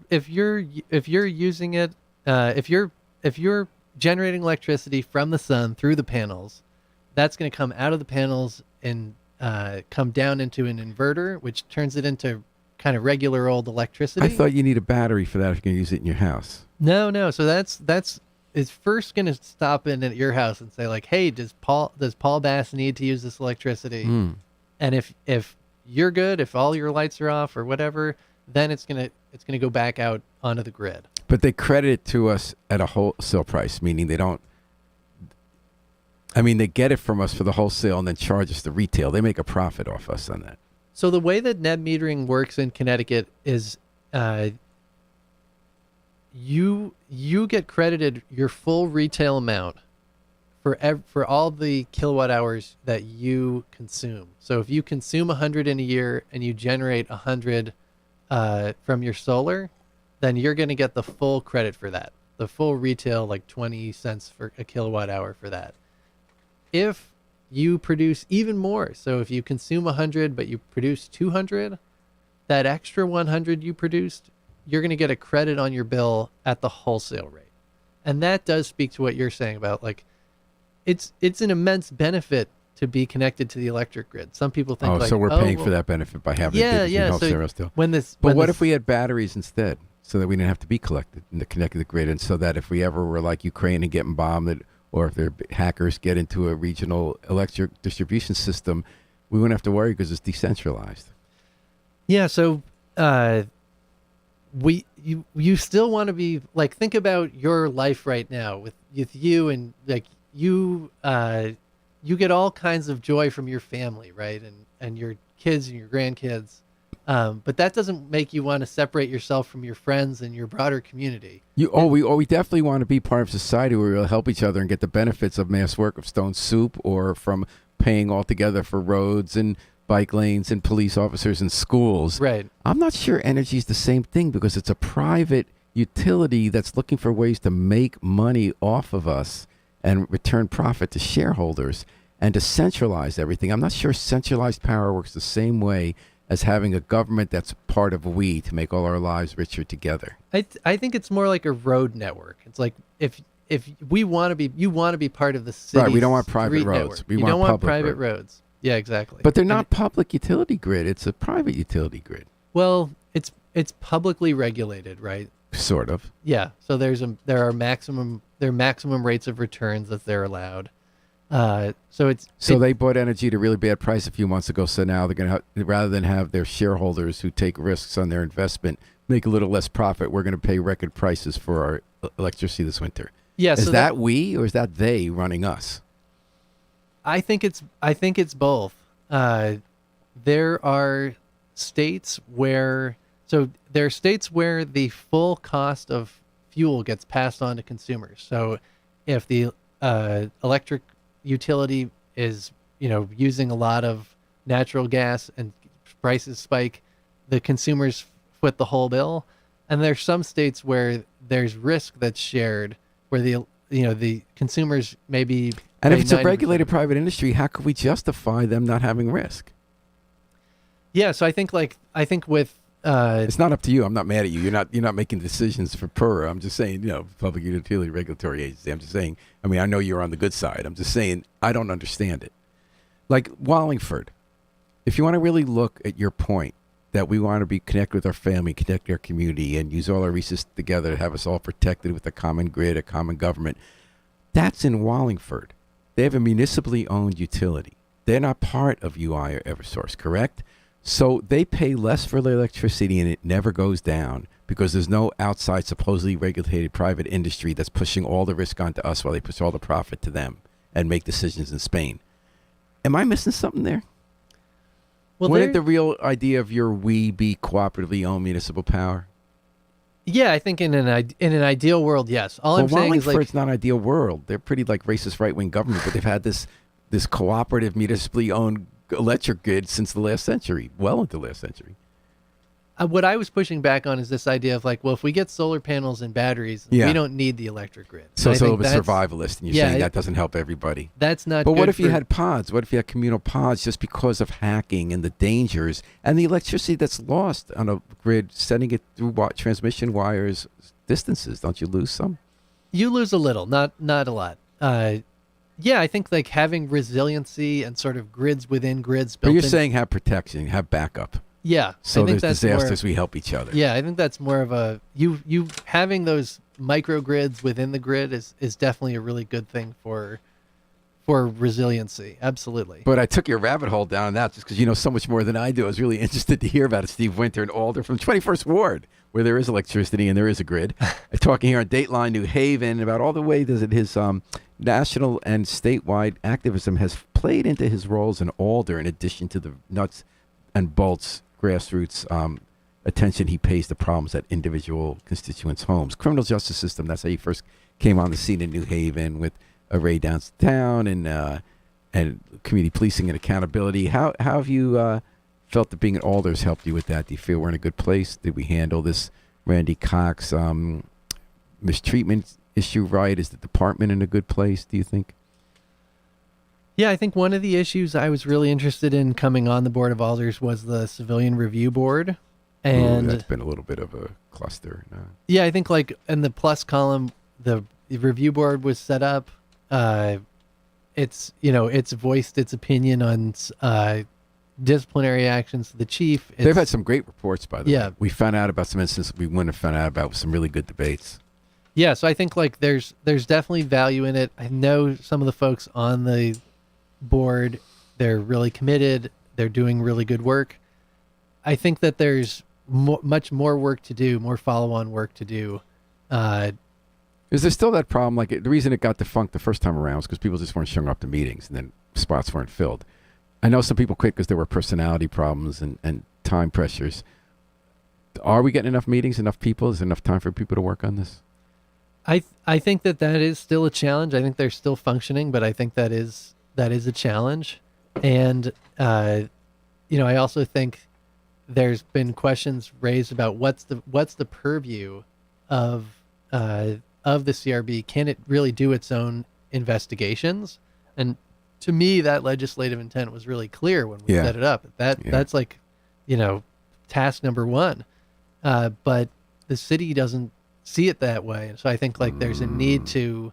[SPEAKER 2] using it, if you're generating electricity from the sun through the panels, that's going to come out of the panels and come down into an inverter, which turns it into kind of regular old electricity.
[SPEAKER 1] I thought you need a battery for that if you're going to use it in your house.
[SPEAKER 2] No. So that's it's first going to stop in at your house and say like, hey, does Paul Bass need to use this electricity? And if you're good, if all your lights are off or whatever, then it's gonna go back out onto the grid.
[SPEAKER 1] But they credit it to us at a wholesale price, meaning they don't. I mean, they get it from us for the wholesale and then charge us the retail. They make a profit off us on that.
[SPEAKER 2] So the way that net metering works in Connecticut is you get credited your full retail amount for all the kilowatt hours that you consume. So if you consume 100 in a year and you generate 100 from your solar, then you're going to get the full credit for that. The full retail, like 20 cents for a kilowatt hour for that. If you produce even more, so if you consume 100 but you produce 200, that extra 100 you produced, you're going to get a credit on your bill at the wholesale rate. And that does speak to what you're saying about like it's an immense benefit to be connected to the electric grid. Some people think
[SPEAKER 1] so we're paying for that benefit by having wholesale still. But what if we had batteries instead, so that we didn't have to be connected to the grid, and so that if we ever were like Ukraine and getting bombed, or if their hackers get into a regional electric distribution system, we wouldn't have to worry because it's decentralized.
[SPEAKER 2] Yeah. So you still want to be like, think about your life right now with you and like you get all kinds of joy from your family, right? And your kids and your grandkids. But that doesn't make you want to separate yourself from your friends and your broader community.
[SPEAKER 1] We definitely want to be part of society where we'll help each other and get the benefits of mass work of Stone Soup, or from paying altogether for roads and bike lanes and police officers and schools.
[SPEAKER 2] Right.
[SPEAKER 1] I'm not sure energy is the same thing because it's a private utility that's looking for ways to make money off of us and return profit to shareholders and to centralize everything. I'm not sure centralized power works the same way as having a government that's part of we to make all our lives richer together.
[SPEAKER 2] I think it's more like a road network. It's like if we want to be, you want to be part of the city.
[SPEAKER 1] Right, we don't want private roads.
[SPEAKER 2] Network. You don't want private roads. Yeah, exactly.
[SPEAKER 1] But they're not public utility grid. It's a private utility grid.
[SPEAKER 2] Well, it's publicly regulated, right?
[SPEAKER 1] Sort of.
[SPEAKER 2] Yeah. So there are maximum rates of returns that they're allowed. So
[SPEAKER 1] they bought energy at a really bad price a few months ago. So now they're going to, rather than have their shareholders who take risks on their investment make a little less profit, we're going to pay record prices for our electricity this winter.
[SPEAKER 2] Yeah.
[SPEAKER 1] Is that we, or is that they running us?
[SPEAKER 2] I think it's both. There are states where the full cost of fuel gets passed on to consumers. So if the electric utility is using a lot of natural gas and prices spike, the consumers foot the whole bill. And there's some states where there's risk that's shared, where the consumers maybe.
[SPEAKER 1] And if it's a
[SPEAKER 2] 90%
[SPEAKER 1] regulated private industry, how could we justify them not having risk?
[SPEAKER 2] Yeah, so I think with
[SPEAKER 1] It's not up to you. I'm not mad at you. You're not making decisions for PURA. I'm just saying, Public Utility Regulatory Agency. I'm just saying. I mean, I know you're on the good side. I'm just saying I don't understand it. Like Wallingford, if you want to really look at your point that we want to be connected with our family, connect our community, and use all our resources together to have us all protected with a common grid, a common government, that's in Wallingford. They have a municipally owned utility. They're not part of UI or Eversource, correct? So they pay less for their electricity and it never goes down because there's no outside supposedly regulated private industry that's pushing all the risk onto us while they push all the profit to them and make decisions in Spain. Am I missing something there? Well, wouldn't the real idea of your we be cooperatively owned municipal power?
[SPEAKER 2] Yeah, I think in an ideal world, yes. All I'm saying is
[SPEAKER 1] Wallingford's not an ideal world. They're pretty like racist right-wing government, but they've had this cooperative municipally owned electric grid since the last century, well into the last century.
[SPEAKER 2] What I was pushing back on is this idea of like, well, if we get solar panels and batteries, we don't need the electric grid.
[SPEAKER 1] So it's a little bit survivalist, and you're saying that doesn't help everybody.
[SPEAKER 2] That's not.
[SPEAKER 1] But what if you had pods? What if you had communal pods just because of hacking and the dangers and the electricity that's lost on a grid, sending it through transmission wires distances? Don't you lose some?
[SPEAKER 2] You lose a little, not a lot. Yeah, I think like having resiliency and sort of grids within grids.
[SPEAKER 1] But you're saying have protection, have backup.
[SPEAKER 2] Yeah.
[SPEAKER 1] So there's disasters, we help each other.
[SPEAKER 2] Yeah, I think that's more of a you having those microgrids within the grid is definitely a really good thing for resiliency. Absolutely.
[SPEAKER 1] But I took your rabbit hole down that just because you know so much more than I do. I was really interested to hear about it. Steve Winter and Alder from 21st Ward, where there is electricity and there is a grid. Talking here on Dateline New Haven about all the way that his national and statewide activism has played into his roles in Alder, in addition to the nuts and bolts grassroots attention he pays to problems at individual constituents' homes. Criminal justice system, that's how he first came on the scene in New Haven with a raid downtown and community policing and accountability. How have you felt that being at Alder's helped you with that? Do you feel we're in a good place? Did we handle this Randy Cox mistreatment issue right? Is the department in a good place, do you think?
[SPEAKER 2] Yeah, I think one of the issues I was really interested in coming on the board of Alders was the Civilian Review Board. And
[SPEAKER 1] that's been a little bit of a cluster.
[SPEAKER 2] Yeah, I think like in the plus column, the review board was set up. It's voiced its opinion on disciplinary actions to the chief.
[SPEAKER 1] They've had some great reports, by the way. We found out about some instances we wouldn't have found out about with some really good debates.
[SPEAKER 2] Yeah, so I think like there's definitely value in it. I know some of the folks on the board, they're really committed. They're doing really good work. I think that there's much more work to do, more follow-on work to do.
[SPEAKER 1] Is there still that problem? Like the reason it got defunct the first time around was because people just weren't showing up to meetings and then spots weren't filled. I know some people quit because there were personality problems and time pressures. Are we getting enough meetings, enough people? Is there enough time for people to work on this?
[SPEAKER 2] I think that is still a challenge. I think they're still functioning, but I think that is a challenge. And, I also think there's been questions raised about what's the purview of the CRB. Can it really do its own investigations? And to me, that legislative intent was really clear when we set it up. That's like, task number one. But the city doesn't see it that way. And so I think like there's a need to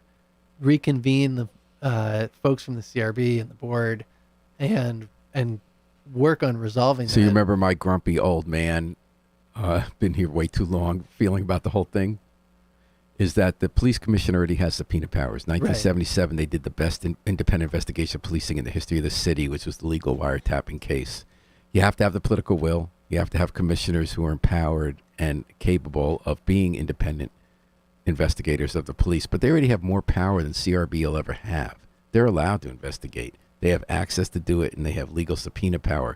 [SPEAKER 2] reconvene the folks from the CRB and the board and work on resolving that.
[SPEAKER 1] So you remember my grumpy old man, been here way too long, feeling about the whole thing? Is that the police commission already has subpoena powers. 1977, They did the best independent investigation of policing in the history of the city, which was the legal wiretapping case. You have to have the political will. You have to have commissioners who are empowered and capable of being independent investigators of the police. But they already have more power than CRB will ever have. They're allowed to investigate. They have access to do it, and they have legal subpoena power.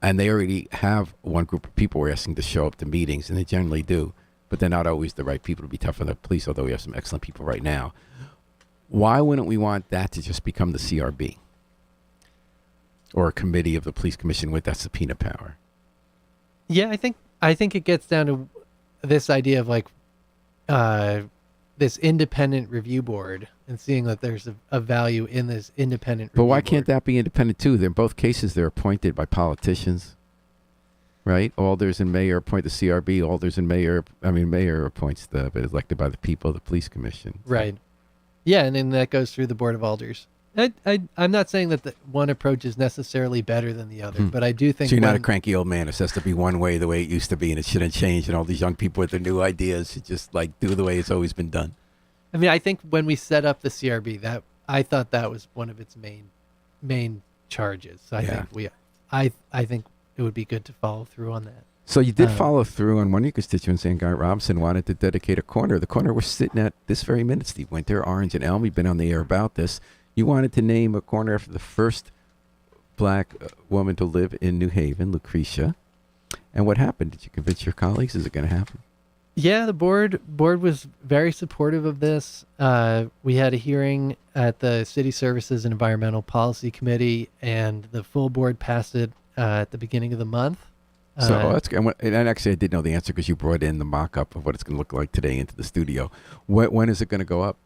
[SPEAKER 1] And they already have one group of people we're asking to show up to meetings, and they generally do. But they're not always the right people to be tough on the police, although we have some excellent people right now. Why wouldn't we want that to just become the CRB? Or a committee of the police commission with that subpoena power?
[SPEAKER 2] Yeah, I think it gets down to this idea of like this independent review board and seeing that there's a value in this independent
[SPEAKER 1] But
[SPEAKER 2] review
[SPEAKER 1] why can't
[SPEAKER 2] board.
[SPEAKER 1] that be independent too? In both cases, they're appointed by politicians, right? Alders and mayor appoint the CRB. Mayor appoints but elected by the people, the police commission. So-
[SPEAKER 2] Right. Yeah, and then that goes through the board of alders. I'm not saying that the one approach is necessarily better than the other, but I do think
[SPEAKER 1] So you're not a cranky old man. It has to be one way, the way it used to be, and it shouldn't change. And all these young people with their new ideas should just like do the way it's always been done.
[SPEAKER 2] I mean, I think when we set up the CRB, that I thought that was one of its main charges. So I think it would be good to follow through on that.
[SPEAKER 1] So you did follow through on one of your constituents, and Guy Robinson wanted to dedicate a corner. The corner we're sitting at this very minute, Steve Winter, Orange and Elm. You've been on the air about this. You wanted to name a corner after the first black woman to live in New Haven, Lucretia. And what happened? Did you convince your colleagues? Is it going to happen?
[SPEAKER 2] Yeah, the board was very supportive of this. We had a hearing at the City Services and Environmental Policy Committee, and the full board passed it at the beginning of the month.
[SPEAKER 1] So that's good. And actually, I did know the answer because you brought in the mock-up of what it's going to look like today into the studio. When is it going to go up?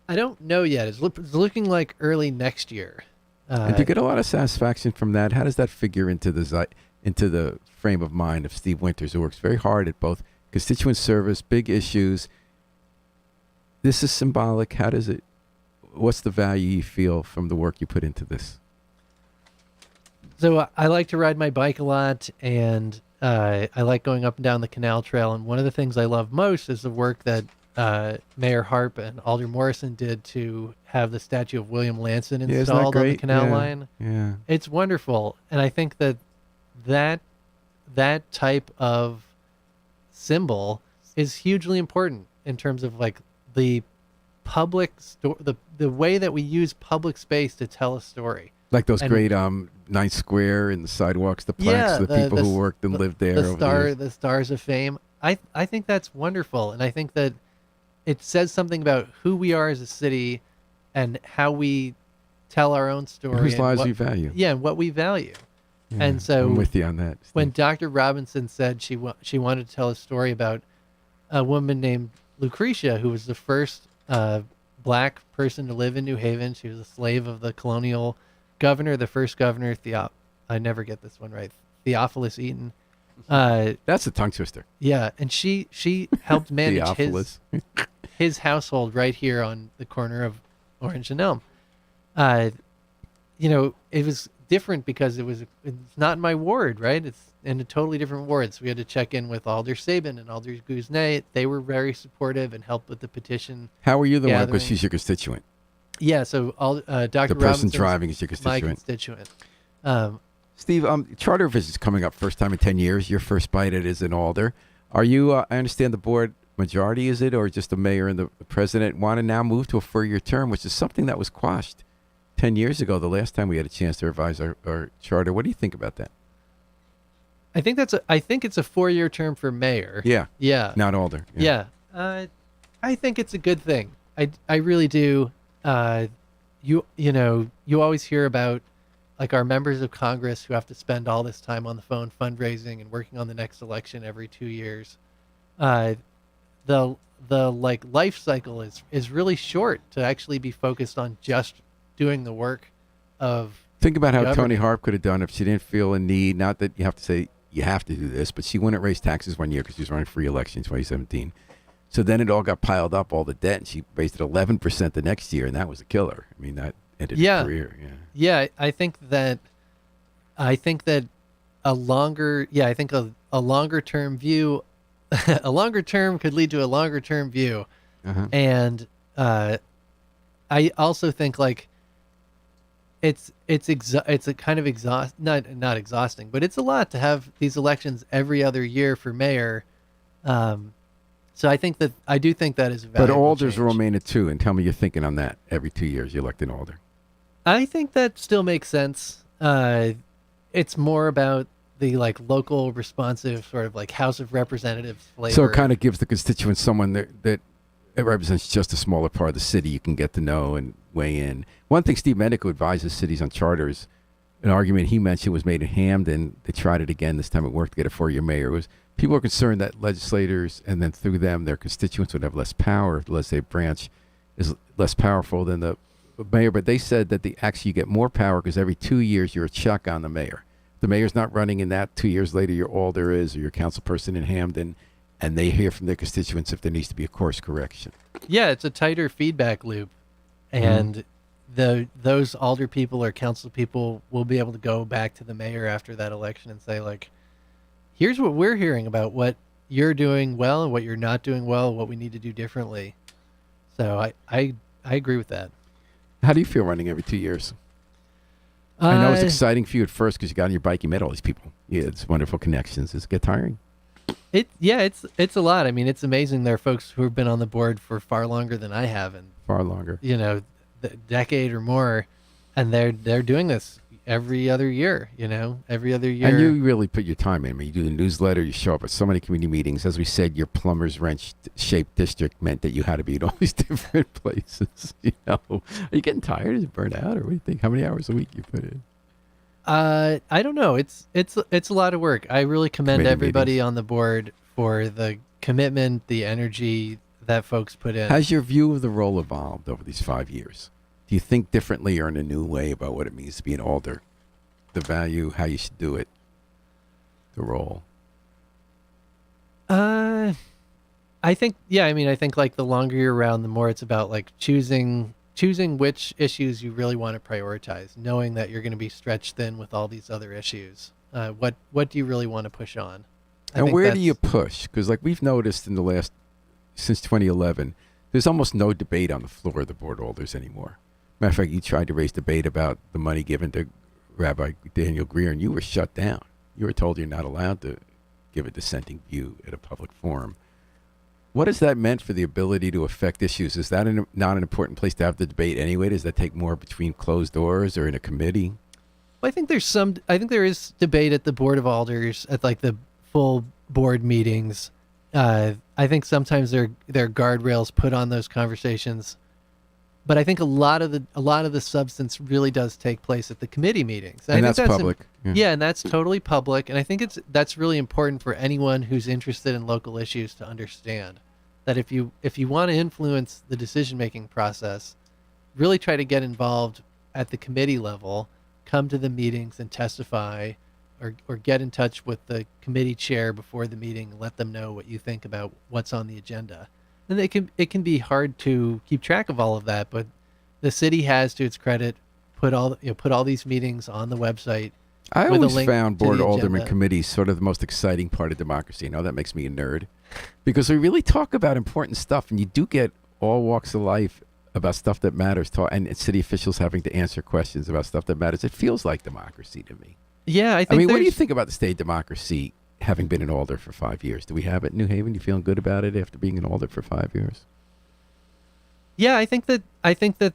[SPEAKER 2] I don't know yet. It's looking like early next year.
[SPEAKER 1] And do you get a lot of satisfaction from that? How does that figure into the frame of mind of Steve Winters, who works very hard at both constituent service, big issues? This is symbolic. What's the value you feel from the work you put into this?
[SPEAKER 2] So I like to ride my bike a lot, and I like going up and down the canal trail. And one of the things I love most is the work that Mayor Harp and Alder Morrison did to have the statue of William Lanson installed on the canal line.
[SPEAKER 1] Yeah.
[SPEAKER 2] It's wonderful. And I think that type of symbol is hugely important in terms of like the public the way that we use public space to tell a story.
[SPEAKER 1] Like those great Ninth Square and the sidewalks, the plaques, the people who worked and lived there.
[SPEAKER 2] The Stars of Fame. I think that's wonderful. And I think that it says something about who we are as a city and how we tell our own story.
[SPEAKER 1] Whose lives we value.
[SPEAKER 2] Yeah, and what we value.
[SPEAKER 1] Yeah,
[SPEAKER 2] and so
[SPEAKER 1] I'm with you on that, Steve.
[SPEAKER 2] When Dr. Robinson said she wanted to tell a story about a woman named Lucretia, who was the first black person to live in New Haven. She was a slave of the colonial governor, the first governor, I never get this one right, Theophilus Eaton.
[SPEAKER 1] That's a tongue twister.
[SPEAKER 2] Yeah, and she helped manage his household right here on the corner of Orange and Elm. It was different because it's not in my ward, right? It's in a totally different ward. So we had to check in with Alder Sabin and Alder Guznet. They were very supportive and helped with the petition.
[SPEAKER 1] How were you the one?
[SPEAKER 2] gathering.
[SPEAKER 1] Because she's your constituent.
[SPEAKER 2] Yeah, so Dr.
[SPEAKER 1] The person
[SPEAKER 2] Robinson's
[SPEAKER 1] driving is your
[SPEAKER 2] my
[SPEAKER 1] constituent.
[SPEAKER 2] constituent.
[SPEAKER 1] Steve, charter visit's coming up first time in 10 years. Your first bite at it is in Alder. Are you, I understand the board majority, is it, or just the mayor and the president want to now move to a 4-year term, which is something that was quashed 10 years ago, the last time we had a chance to revise our charter. What do you think about that?
[SPEAKER 2] I think it's a 4-year term for mayor.
[SPEAKER 1] Yeah.
[SPEAKER 2] Yeah.
[SPEAKER 1] Not Alder.
[SPEAKER 2] Yeah. I think it's a good thing. I really do. You always hear about like our members of Congress who have to spend all this time on the phone fundraising and working on the next election every 2 years. The like life cycle is really short to actually be focused on just doing the work of.
[SPEAKER 1] Think about how
[SPEAKER 2] government.
[SPEAKER 1] Toni Harp could have done if she didn't feel a need. Not that you have to say you have to do this, but she wouldn't raise taxes one year because she was running for re-election in 2017. So then it all got piled up, all the debt, and she raised it 11% the next year, and that was a killer. I mean, that ended her career.
[SPEAKER 2] Yeah, I think that a longer term view, a longer term could lead to a longer term view, and I also think like it's a kind of not exhausting, but it's a lot to have these elections every other year for mayor. So I do think that is a valuable
[SPEAKER 1] But Alders
[SPEAKER 2] change.
[SPEAKER 1] will remain at 2, and tell me your thinking on that. Every 2 years, you elect an Alder.
[SPEAKER 2] I think that still makes sense. It's more about the like local responsive sort of like House of Representatives flavor.
[SPEAKER 1] So it kind of gives the constituents someone that it represents just a smaller part of the city you can get to know and weigh in. One thing Steve Mendick, who advises cities on charters, an argument he mentioned was made in Hamden. They tried it again. This time it worked to get a 4-year mayor. It was People are concerned that legislators and then through them, their constituents would have less power. The legislative branch is less powerful than the mayor. But they said that actually you get more power because every 2 years you're a check on the mayor. The mayor's not running in that. 2 years later, your alder is or your council person in Hamden, and they hear from their constituents if there needs to be a course correction.
[SPEAKER 2] Yeah, it's a tighter feedback loop. And those alder people or council people will be able to go back to the mayor after that election and say, like, here's what we're hearing about what you're doing well and what you're not doing well, what we need to do differently. So I agree with that.
[SPEAKER 1] How do you feel running every 2 years? I know it's exciting for you at first because you got on your bike, you met all these people. Yeah, it's wonderful connections. Does it get tiring?
[SPEAKER 2] It's a lot. I mean, it's amazing. There are folks who have been on the board for far longer than I have, and
[SPEAKER 1] far longer.
[SPEAKER 2] A decade or more, and they're doing this every other year. Every other year.
[SPEAKER 1] And you really put your time in. I mean, you do the newsletter, you show up at so many community meetings. As we said, your plumber's wrench shaped district meant that you had to be at all these different places. Are you getting tired? Is it burnt out, or what do you think? How many hours a week you put in?
[SPEAKER 2] I don't know. It's a lot of work. I really commend everybody on the board for the commitment, the energy that folks put in.
[SPEAKER 1] Has your view of the role evolved over these 5 years? Do you think differently or in a new way about what it means to be an alder? The value, how you should do it, the role?
[SPEAKER 2] I think like the longer you're around, the more it's about like choosing which issues you really want to prioritize, knowing that you're going to be stretched thin with all these other issues. What do you really want to push on?
[SPEAKER 1] And where do you push? Because like we've noticed since 2011, there's almost no debate on the floor of the board of alders anymore. Matter of fact, you tried to raise debate about the money given to Rabbi Daniel Greer, and you were shut down. You were told you're not allowed to give a dissenting view at a public forum. What has that meant for the ability to affect issues? Is that not an important place to have the debate anyway? Does that take more between closed doors or in a committee?
[SPEAKER 2] Well, I think there is debate at the board of alders at like the full board meetings. I think sometimes there are guardrails put on those conversations, but I think a lot of the substance really does take place at the committee meetings,
[SPEAKER 1] and that's public.
[SPEAKER 2] Yeah, and that's totally public. And I think that's really important for anyone who's interested in local issues to understand that if you want to influence the decision making process, really try to get involved at the committee level, come to the meetings and testify, or get in touch with the committee chair before the meeting and let them know what you think about what's on the agenda. And it can be hard to keep track of all of that, but the city has, to its credit, put all these meetings on the website.
[SPEAKER 1] I always found board alderman committees sort of the most exciting part of democracy. That makes me a nerd, because we really talk about important stuff, and you do get all walks of life about stuff that matters, and city officials having to answer questions about stuff that matters. It feels like democracy to me.
[SPEAKER 2] Yeah,
[SPEAKER 1] I mean, what do you think about the state democracy? Having been an alder for 5 years, do we have it in New Haven? You feeling good about it after being an alder for 5 years?
[SPEAKER 2] Yeah, I think that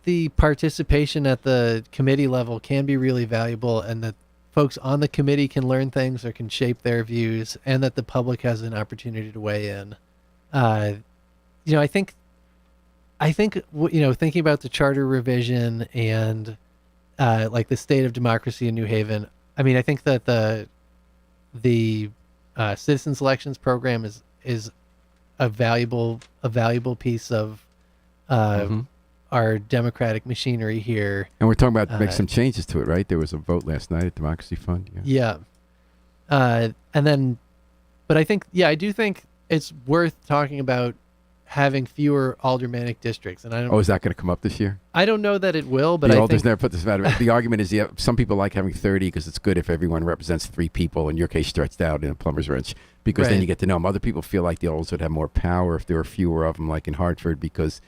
[SPEAKER 2] the participation at the committee level can be really valuable, and that folks on the committee can learn things or can shape their views, and that the public has an opportunity to weigh in. I think thinking about the charter revision and like the state of democracy in New Haven. I mean, I think that the citizens elections program is a valuable piece of our democratic machinery here.
[SPEAKER 1] And we're talking about make some changes to it, right? There was a vote last night at Democracy Fund.
[SPEAKER 2] Yeah. But I do think it's worth talking about having fewer aldermanic districts. And
[SPEAKER 1] is that going to come up this year?
[SPEAKER 2] I don't know that it will, but
[SPEAKER 1] the alders never put this matter. The argument is, some people like having 30 because it's good if everyone represents 3 people. In your case, stretched out in a plumber's wrench, because then you get to know them. Other people feel like the alders would have more power if there were fewer of them, like in Hartford, because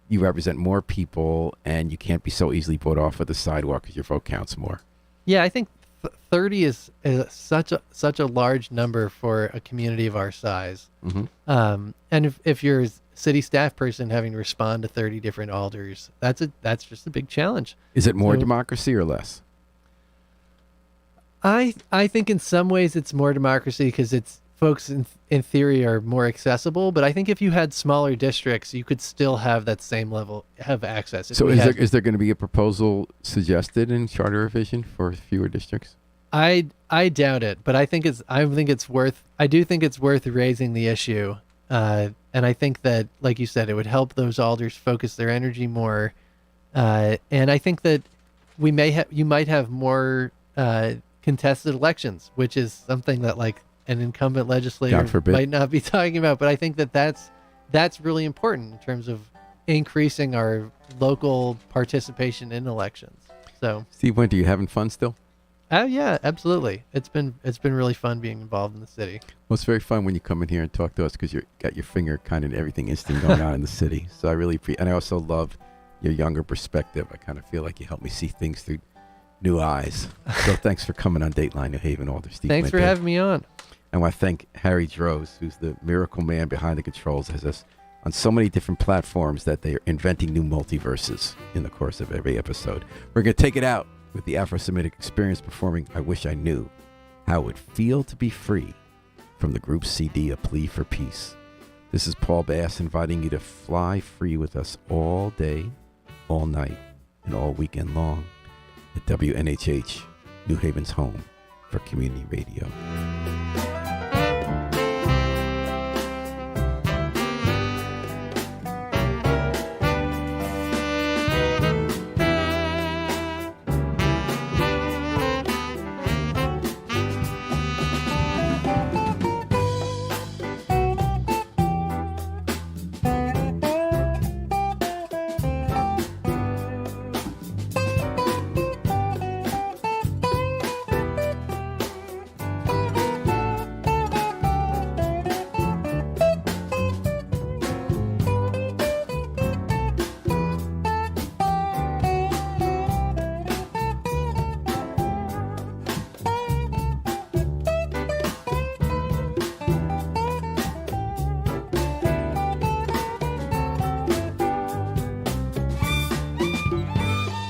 [SPEAKER 1] you represent more people and you can't be so easily bought off of the sidewalk because your vote counts more.
[SPEAKER 2] Yeah, I think 30 is such a large number for a community of our size. Mm-hmm. And if you're a city staff person having to respond to 30 different alders, that's just a big challenge.
[SPEAKER 1] Is it more democracy or less?
[SPEAKER 2] I think in some ways it's more democracy because it's folks in theory are more accessible, but I think if you had smaller districts, you could still have that same level of access.
[SPEAKER 1] So is there going to be a proposal suggested in charter revision for fewer districts?
[SPEAKER 2] I doubt it, but I do think it's worth raising the issue. And I think that, like you said, it would help those alders focus their energy more. And I think that you might have more contested elections, which is something that like an incumbent legislator might not be talking about. But I think that that's really important in terms of increasing our local participation in elections. So,
[SPEAKER 1] Steve Winter, you having fun still?
[SPEAKER 2] Yeah, absolutely. It's been really fun being involved in the city.
[SPEAKER 1] Well, it's very fun when you come in here and talk to us because you got your finger kind of in everything instant going on in the city. So I really appreciate, and I also love your younger perspective. I kind of feel like you help me see things through new eyes. So thanks for coming on Dateline New Haven, Alder. Steve
[SPEAKER 2] Thanks
[SPEAKER 1] Winter.
[SPEAKER 2] for having me on.
[SPEAKER 1] I want to thank Harry Droz, who's the miracle man behind the controls, has us on so many different platforms that they are inventing new multiverses in the course of every episode. We're going to take it out with the Afro-Semitic Experience performing I Wish I Knew How It Would Feel to Be Free from the group CD, A Plea for Peace. This is Paul Bass inviting you to fly free with us all day, all night, and all weekend long at WNHH, New Haven's home for community radio.